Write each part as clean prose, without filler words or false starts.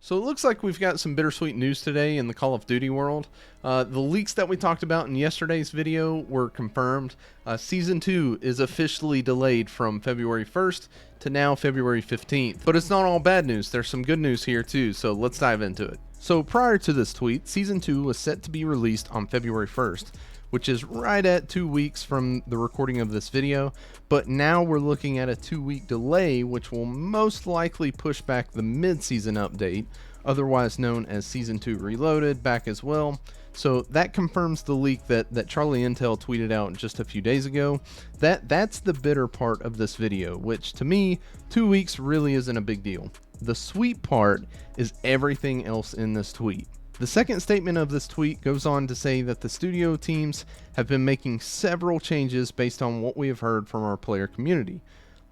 So it looks like we've got some bittersweet news today in the Call of Duty world. The leaks that we talked about in yesterday's video were confirmed. Season 2 is officially delayed from February 1st to now February 15th. But it's not all bad news. There's some good news here too, so let's dive into it. So prior to this tweet, Season 2 was set to be released on February 1st, which is right at 2 weeks from the recording of this video, but now we're looking at a 2-week delay, which will most likely push back the mid-season update, otherwise known as Season 2 Reloaded, back as well. So that confirms the leak that Charlie Intel tweeted out just a few days ago. That's the bitter part of this video, which to me, 2 weeks really isn't a big deal. The sweet part is everything else in this tweet. The second statement of this tweet goes on to say that the studio teams have been making several changes based on what we have heard from our player community.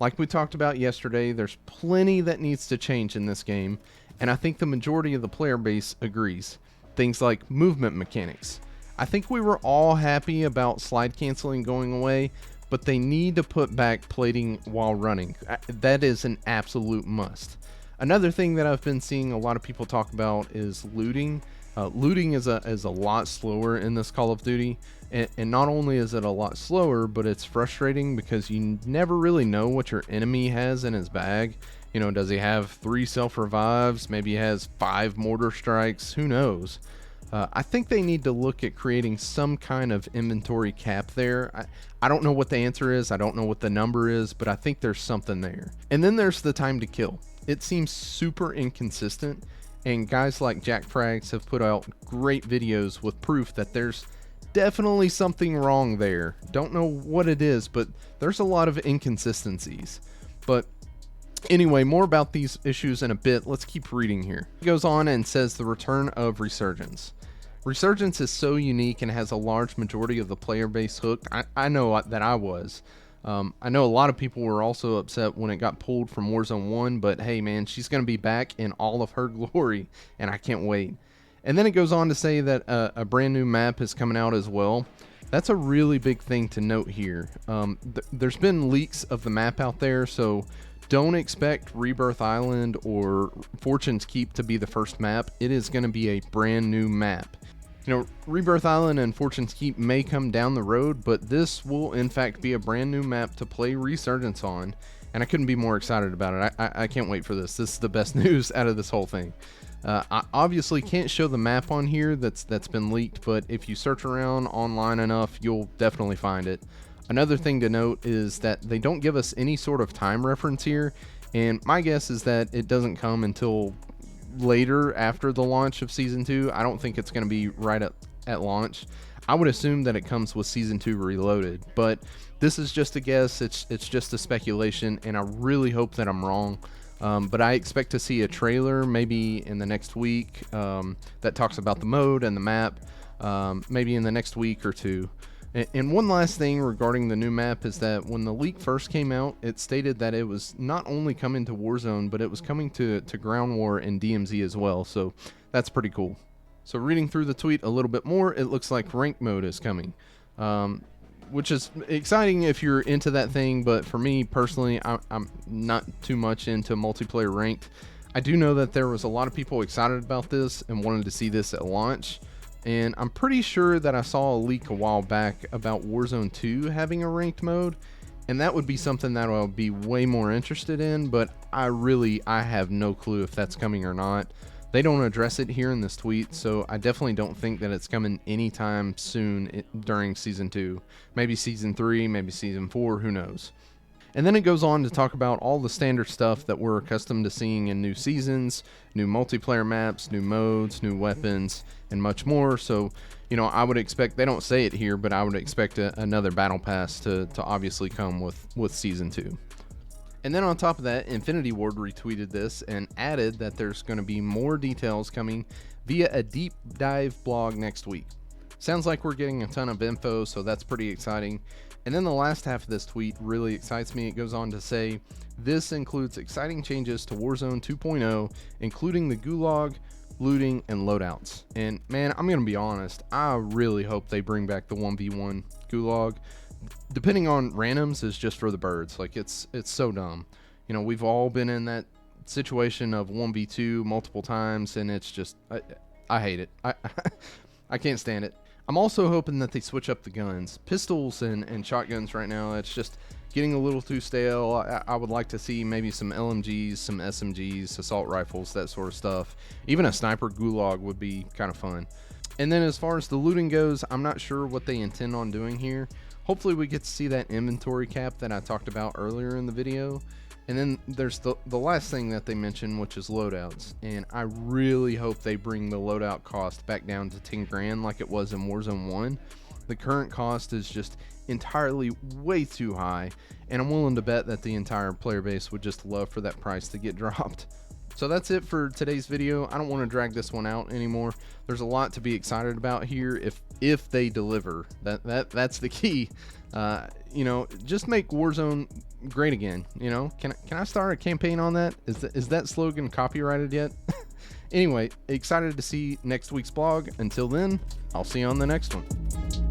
Like we talked about yesterday, there's plenty that needs to change in this game, and I think the majority of the player base agrees. Things like movement mechanics. I think we were all happy about slide canceling going away, but they need to put back plating while running. That is an absolute must. Another thing that I've been seeing a lot of people talk about is looting. Looting is a lot slower in this Call of Duty, and not only is it a lot slower, but it's frustrating because you never really know what your enemy has in his bag. You know, does he have 3 self-revives? Maybe he has 5 mortar strikes, who knows? I think they need to look at creating some kind of inventory cap there. I don't know what the answer is, I don't know what the number is, but I think there's something there. And then there's the time to kill. It seems super inconsistent, and guys like Jack Frags have put out great videos with proof that there's definitely something wrong there. Don't know what it is, but there's a lot of inconsistencies. But anyway, more about these issues in a bit. Let's keep reading here. He goes on and says the return of Resurgence. Resurgence is so unique and has a large majority of the player base hooked. I know that I was. I know a lot of people were also upset when it got pulled from Warzone 1, but hey man, she's going to be back in all of her glory, and I can't wait. And then it goes on to say that a brand new map is coming out as well. That's a really big thing to note here. There's been leaks of the map out there, so don't expect Rebirth Island or Fortune's Keep to be the first map. It is going to be a brand new map. You know, Rebirth Island and Fortune's Keep may come down the road, but this will in fact be a brand new map to play Resurgence on, and I couldn't be more excited about it. I can't wait for this. This is the best news out of this whole thing. I obviously can't show the map on here that's been leaked, but if you search around online enough, you'll definitely find it. Another thing to note is that they don't give us any sort of time reference here, and my guess is that it doesn't come until later after the launch of Season 2. I don't think it's going to be right at launch. I would assume that it comes with Season 2 Reloaded, but this is just a guess. It's just a speculation, and I really hope that I'm wrong. But I expect to see a trailer maybe in the next week that talks about the mode and the map, maybe in the next week or two. And one last thing regarding the new map is that when the leak first came out, it stated that it was not only coming to Warzone, but it was coming to Ground War and DMZ as well, so that's pretty cool. So reading through the tweet a little bit more, it looks like ranked mode is coming, which is exciting if you're into that thing, but for me personally, I'm not too much into multiplayer ranked. I do know that there was a lot of people excited about this and wanted to see this at launch. And I'm pretty sure that I saw a leak a while back about Warzone 2 having a ranked mode, and that would be something that I'll be way more interested in, but I have no clue if that's coming or not. They don't address it here in this tweet, so I definitely don't think that it's coming anytime soon during Season 2. Maybe Season 3, maybe Season 4, who knows. And then it goes on to talk about all the standard stuff that we're accustomed to seeing in new seasons, new multiplayer maps, new modes, new weapons, and much more. So, you know, I would expect, they don't say it here, but I would expect another battle pass to obviously come with Season 2. And then on top of that, Infinity Ward retweeted this and added that there's going to be more details coming via a deep dive blog next week. Sounds like we're getting a ton of info, so that's pretty exciting. And then the last half of this tweet really excites me. It goes on to say, this includes exciting changes to Warzone 2.0, including the gulag, looting, and loadouts. And man, I'm going to be honest, I really hope they bring back the 1v1 gulag. Depending on randoms is just for the birds. Like, it's so dumb. You know, we've all been in that situation of 1v2 multiple times, and it's just I hate it. I can't stand it. I'm also hoping that they switch up the guns. Pistols and shotguns right now, it's just getting a little too stale. I would like to see maybe some LMGs, some SMGs, assault rifles, that sort of stuff. Even a sniper gulag would be kind of fun. And then as far as the looting goes, I'm not sure what they intend on doing here. Hopefully we get to see that inventory cap that I talked about earlier in the video. And then there's the last thing that they mentioned, which is loadouts. And I really hope they bring the loadout cost back down to 10 grand like it was in Warzone 1. The current cost is just entirely way too high, and I'm willing to bet that the entire player base would just love for that price to get dropped. So that's it for today's video. I don't want to drag this one out anymore. There's a lot to be excited about here if they deliver. That's the key. You know, just make Warzone great again. You know, can I start a campaign on that? Is that slogan copyrighted yet? Anyway, excited to see next week's blog. Until then, I'll see you on the next one.